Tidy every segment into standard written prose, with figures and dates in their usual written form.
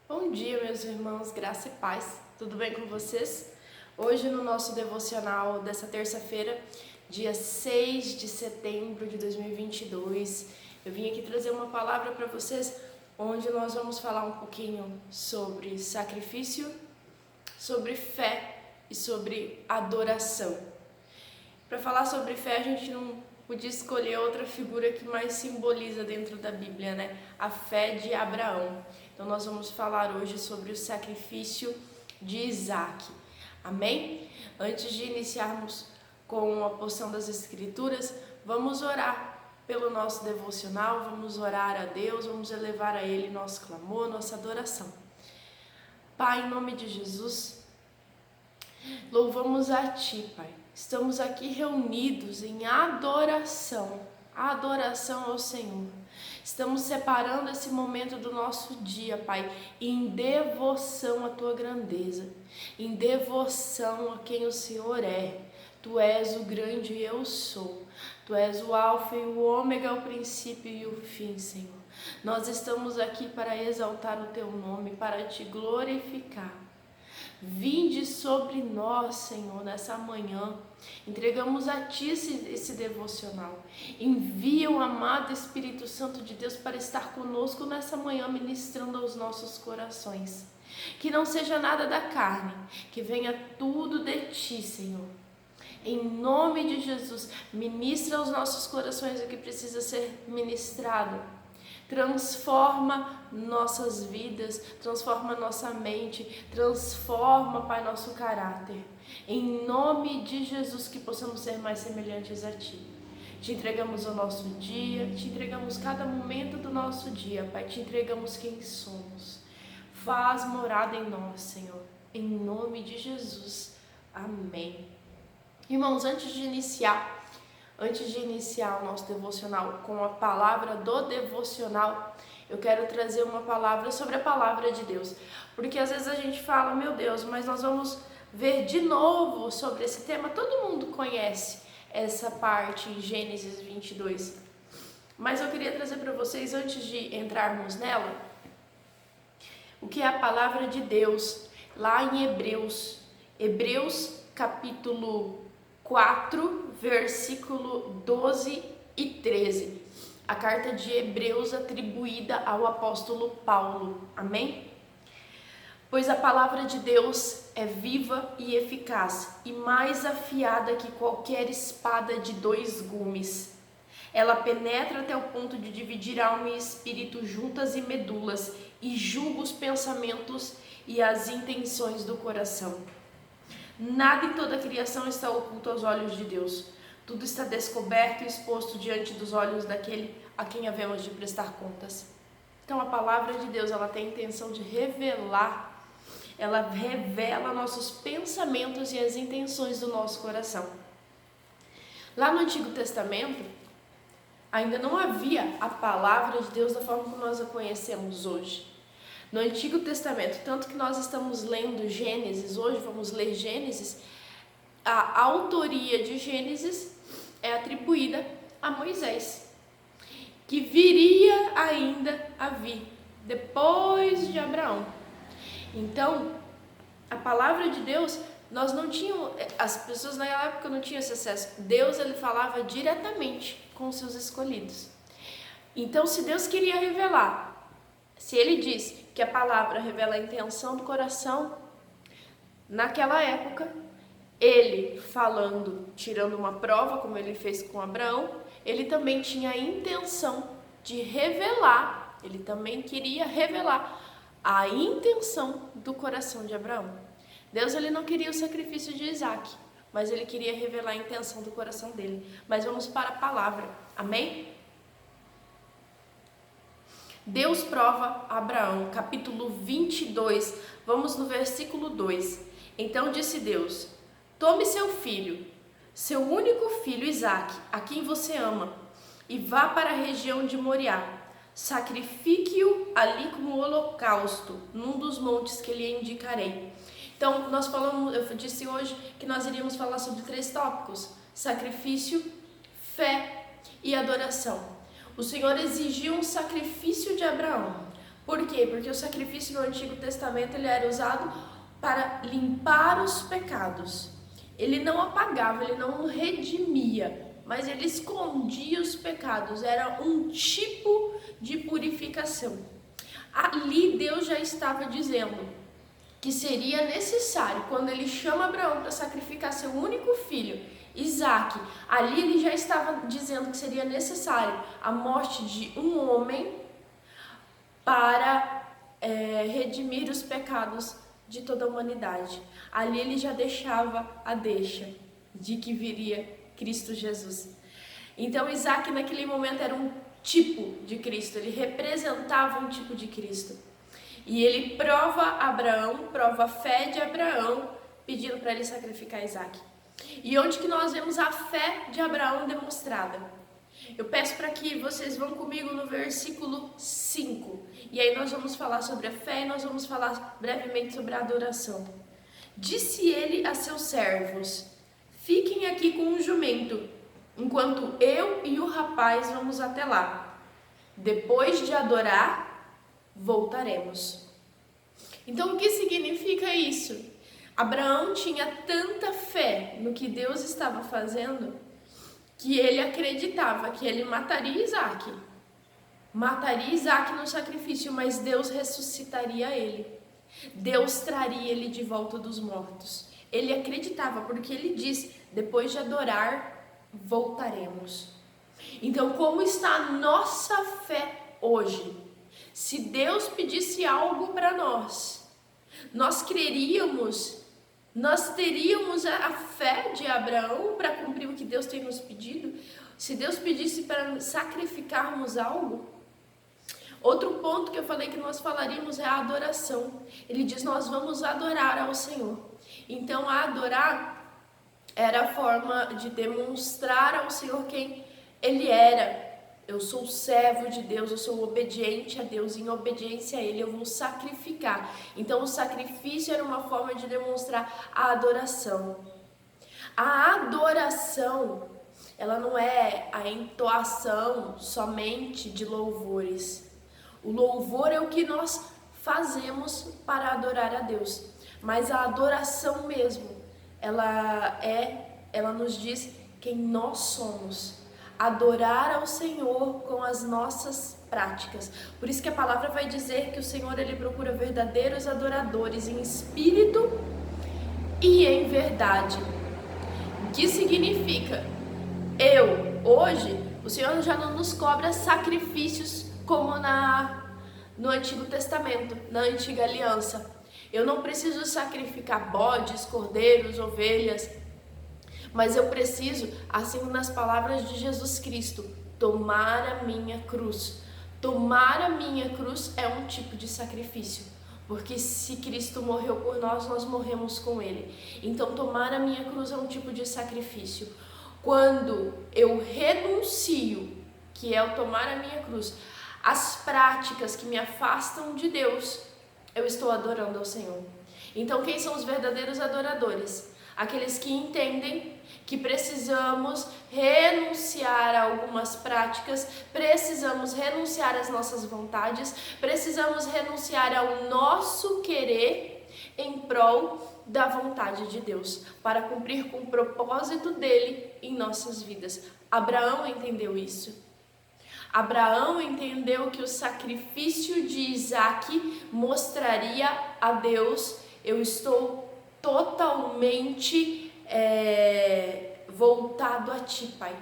Bom dia, meus irmãos, graça e paz, tudo bem com vocês? Hoje no nosso devocional dessa terça-feira, dia 6 de setembro de 2022, eu vim aqui trazer uma palavra para vocês, onde nós vamos falar um pouquinho sobre sacrifício, sobre fé e sobre adoração. Para falar sobre fé, a gente não podia escolher outra figura que mais simboliza dentro da Bíblia, né? A fé de Abraão. Então nós vamos falar hoje sobre o sacrifício de Isaac. Amém? Antes de iniciarmos com a porção das Escrituras, vamos orar pelo nosso devocional, vamos orar a Deus, vamos elevar a Ele nosso clamor, nossa adoração. Pai, em nome de Jesus, louvamos a Ti, Pai. Estamos aqui reunidos em adoração ao Senhor. Estamos separando esse momento do nosso dia, Pai, em devoção à Tua grandeza, em devoção a quem o Senhor é. Tu és o grande eu sou. Tu és o alfa e o ômega, o princípio e o fim, Senhor. Nós estamos aqui para exaltar o Teu nome, para Te glorificar. Vinde sobre nós, Senhor, nessa manhã. Entregamos a Ti esse devocional. Envia o amado Espírito Santo de Deus para estar conosco nessa manhã, ministrando aos nossos corações. Que não seja nada da carne, que venha tudo de Ti, Senhor. Em nome de Jesus, ministra aos nossos corações o que precisa ser ministrado. Transforma nossas vidas, transforma nossa mente, transforma, Pai, nosso caráter. Em nome de Jesus, que possamos ser mais semelhantes a Ti. Te entregamos o nosso dia, te entregamos cada momento do nosso dia, Pai, te entregamos quem somos. Faz morada em nós, Senhor, em nome de Jesus. Amém. Irmãos, antes de iniciar o nosso devocional com a palavra do devocional, eu quero trazer uma palavra sobre a palavra de Deus. Porque às vezes a gente fala, meu Deus, mas nós vamos ver de novo sobre esse tema. Todo mundo conhece essa parte em Gênesis 22. Mas eu queria trazer para vocês, antes de entrarmos nela, o que é a palavra de Deus, lá em Hebreus capítulo 4, versículo 12 e 13. A carta de Hebreus atribuída ao apóstolo Paulo. Amém? Pois a palavra de Deus é viva e eficaz, e mais afiada que qualquer espada de 2 gumes. Ela penetra até o ponto de dividir alma e espírito, juntas e medulas, e julga os pensamentos e as intenções do coração. Nada em toda a criação está oculto aos olhos de Deus. Tudo está descoberto e exposto diante dos olhos daquele a quem havemos de prestar contas. Então a palavra de Deus, ela tem a intenção de revelar, ela revela nossos pensamentos e as intenções do nosso coração. Lá no Antigo Testamento, ainda não havia a palavra de Deus da forma como nós a conhecemos hoje. No Antigo Testamento, tanto que nós estamos lendo Gênesis, hoje vamos ler Gênesis, a autoria de Gênesis é atribuída a Moisés, que viria ainda a vir depois de Abraão. Então, a palavra de Deus, nós não tínhamos, as pessoas naquela época não tinham esse acesso. Deus, ele falava diretamente com os seus escolhidos. Então, se Deus queria revelar, se ele diz que a palavra revela a intenção do coração, naquela época, ele falando, tirando uma prova, como ele fez com Abraão, ele também tinha a intenção de revelar, ele também queria revelar a intenção do coração de Abraão. Deus, ele não queria o sacrifício de Isaac, mas ele queria revelar a intenção do coração dele. Mas vamos para a palavra, amém? Deus prova Abraão, capítulo 22, vamos no versículo 2. Então disse Deus: tome seu filho, seu único filho Isaac, a quem você ama, e vá para a região de Moriá. Sacrifique-o ali como holocausto, num dos montes que lhe indicarei. Então, eu disse hoje que nós iríamos falar sobre 3 tópicos: sacrifício, fé e adoração. O Senhor exigiu um sacrifício de Abraão. Por quê? Porque o sacrifício no Antigo Testamento ele era usado para limpar os pecados. Ele não apagava, ele não redimia, mas ele escondia os pecados. Era um tipo de purificação. Ali Deus já estava dizendo que seria necessário, quando ele chama Abraão para sacrificar seu único filho, Isaque, ali ele já estava dizendo que seria necessário a morte de um homem para redimir os pecados de toda a humanidade. Ali ele já deixava a deixa de que viria Cristo Jesus. Então Isaque naquele momento era um tipo de Cristo, ele representava um tipo de Cristo. E ele prova a fé de Abraão, pedindo para ele sacrificar Isaque. E onde que nós vemos a fé de Abraão demonstrada? Eu peço para que vocês vão comigo no versículo 5. E aí nós vamos falar sobre a fé e nós vamos falar brevemente sobre a adoração. Disse ele a seus servos: fiquem aqui com o jumento, enquanto eu e o rapaz vamos até lá. Depois de adorar, voltaremos. Então o que significa isso? Abraão tinha tanta fé no que Deus estava fazendo que ele acreditava que ele mataria Isaque no sacrifício, mas Deus ressuscitaria ele. Deus traria ele de volta dos mortos. Ele acreditava, porque ele diz: depois de adorar, voltaremos. Então, como está a nossa fé hoje? Se Deus pedisse algo para nós creríamos, nós teríamos a fé de Abraão para cumprir o que Deus tem nos pedido? Se Deus pedisse para sacrificarmos algo? Outro ponto que eu falei que nós falaríamos é a adoração. Ele diz: nós vamos adorar ao Senhor. Então, a adorar era a forma de demonstrar ao Senhor quem Ele era. Eu sou servo de Deus, eu sou obediente a Deus, em obediência a Ele eu vou sacrificar. Então o sacrifício era uma forma de demonstrar a adoração. A adoração, ela não é a entoação somente de louvores. O louvor é o que nós fazemos para adorar a Deus. Mas a adoração mesmo, ela nos diz quem nós somos. Adorar ao Senhor com as nossas práticas. Por isso que a palavra vai dizer que o Senhor ele procura verdadeiros adoradores em espírito e em verdade. O que significa? Hoje, o Senhor já não nos cobra sacrifícios como no Antigo Testamento, na Antiga Aliança. Eu não preciso sacrificar bodes, cordeiros, ovelhas, mas eu preciso, assim nas palavras de Jesus Cristo, tomar a minha cruz. Tomar a minha cruz é um tipo de sacrifício, porque se Cristo morreu por nós, nós morremos com Ele. Então tomar a minha cruz é um tipo de sacrifício. Quando eu renuncio, que é o tomar a minha cruz, as práticas que me afastam de Deus, eu estou adorando ao Senhor. Então quem são os verdadeiros adoradores? Aqueles que entendem que precisamos renunciar a algumas práticas, precisamos renunciar às nossas vontades, precisamos renunciar ao nosso querer em prol da vontade de Deus, para cumprir com o propósito dele em nossas vidas. Abraão entendeu isso. Abraão entendeu que o sacrifício de Isaque mostraria a Deus: eu estou totalmente voltado a Ti, Pai.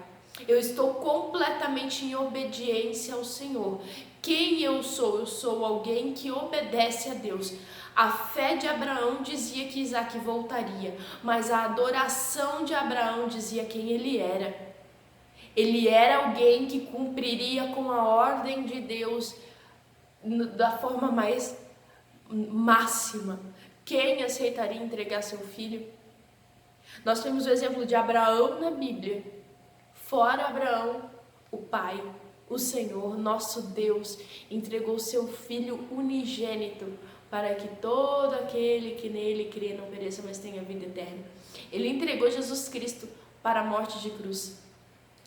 Eu estou completamente em obediência ao Senhor. Quem eu sou? Eu sou alguém que obedece a Deus. A fé de Abraão dizia que Isaque voltaria, mas a adoração de Abraão dizia quem ele era. Ele era alguém que cumpriria com a ordem de Deus da forma mais máxima. Quem aceitaria entregar seu filho? Nós temos o exemplo de Abraão na Bíblia. Fora Abraão, o Pai, o Senhor, nosso Deus, entregou seu Filho unigênito para que todo aquele que nele crê não pereça, mas tenha vida eterna. Ele entregou Jesus Cristo para a morte de cruz.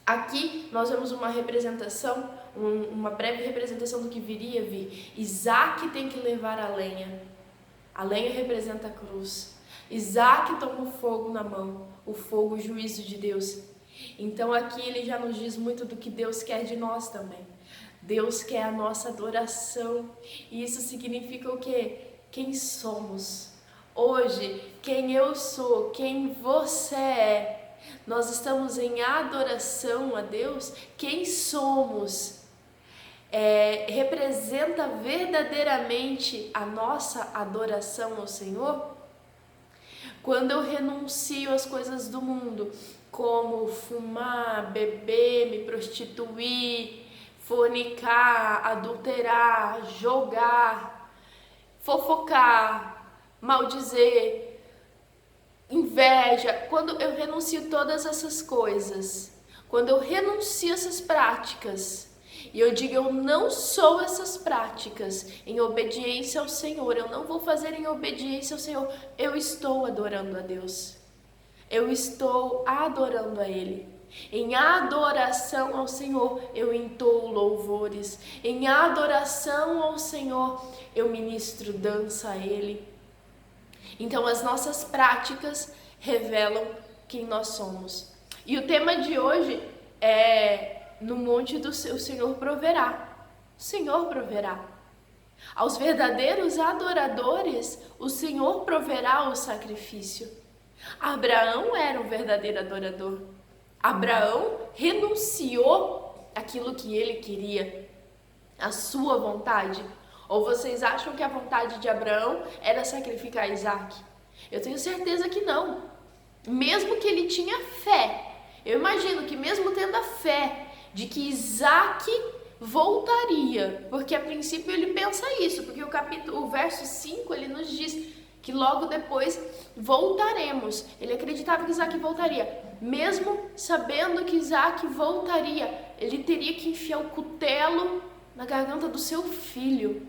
Aqui nós vemos uma representação, uma breve representação do que viria a vir. Isaac tem que levar a lenha. A lenha representa a cruz. Isaac toma o fogo na mão, o fogo, o juízo de Deus. Então aqui ele já nos diz muito do que Deus quer de nós também. Deus quer a nossa adoração. E isso significa o quê? Quem somos. Hoje, quem eu sou, quem você é. Nós estamos em adoração a Deus. Quem somos representa verdadeiramente a nossa adoração ao Senhor. Quando eu renuncio às coisas do mundo, como fumar, beber, me prostituir, fornicar, adulterar, jogar, fofocar, maldizer, inveja, quando eu renuncio todas essas coisas, quando eu renuncio essas práticas, e eu digo, eu não sou essas práticas em obediência ao Senhor, eu não vou fazer em obediência ao Senhor, eu estou adorando a Deus, eu estou adorando a Ele. Em adoração ao Senhor, eu entoo louvores, em adoração ao Senhor, eu ministro dança a Ele. Então as nossas práticas revelam quem nós somos. E o tema de hoje é: no monte do seu Senhor proverá. O Senhor proverá. Aos verdadeiros adoradores, o Senhor proverá o sacrifício. Abraão era um verdadeiro adorador. Abraão renunciou aquilo que ele queria, a sua vontade. Ou vocês acham que a vontade de Abraão era sacrificar Isaac? Eu tenho certeza que não. Mesmo que ele tinha fé, eu imagino que mesmo tendo a fé de que Isaac voltaria, porque a princípio ele pensa isso, porque o verso 5 ele nos diz que logo depois voltaremos. Ele acreditava que Isaac voltaria. Mesmo sabendo que Isaac voltaria, ele teria que enfiar o cutelo na garganta do seu filho.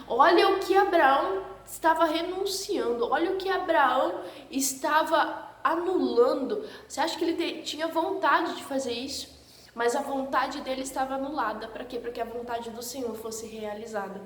Olha o que Abraão estava renunciando, olha o que Abraão estava anulando. Você acha que ele tinha vontade de fazer isso? Mas a vontade dele estava anulada. Para quê? Para que a vontade do Senhor fosse realizada.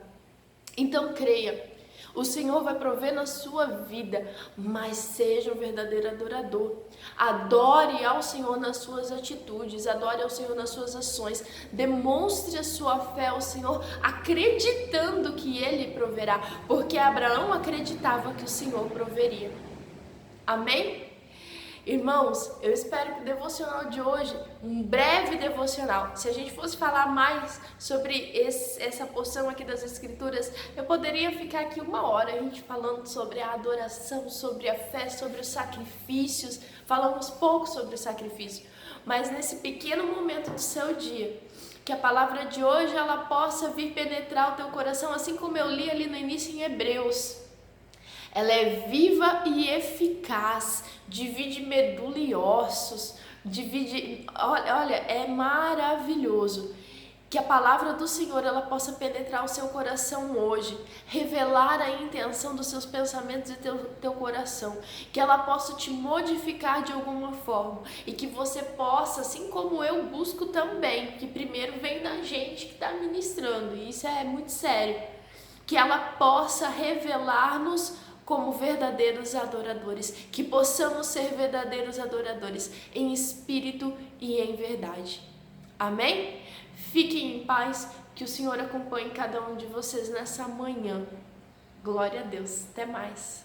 Então creia, o Senhor vai prover na sua vida, mas seja um verdadeiro adorador. Adore ao Senhor nas suas atitudes, adore ao Senhor nas suas ações. Demonstre a sua fé ao Senhor, acreditando que Ele proverá, porque Abraão acreditava que o Senhor proveria. Amém? Irmãos, eu espero que o devocional de hoje, um breve devocional, se a gente fosse falar mais sobre essa porção aqui das Escrituras, eu poderia ficar aqui 1 hora, a gente falando sobre a adoração, sobre a fé, sobre os sacrifícios, falamos pouco sobre o sacrifício, mas nesse pequeno momento do seu dia, que a palavra de hoje ela possa vir penetrar o teu coração, assim como eu li ali no início em Hebreus. Ela é viva e eficaz, divide medula e ossos, olha, é maravilhoso. Que a palavra do Senhor ela possa penetrar o seu coração hoje, revelar a intenção dos seus pensamentos e teu coração, que ela possa te modificar de alguma forma e que você possa, assim como eu busco também, que primeiro vem da gente que está ministrando, e isso é muito sério, que ela possa revelar-nos como verdadeiros adoradores, que possamos ser verdadeiros adoradores em espírito e em verdade. Amém? Fiquem em paz, que o Senhor acompanhe cada um de vocês nessa manhã. Glória a Deus. Até mais.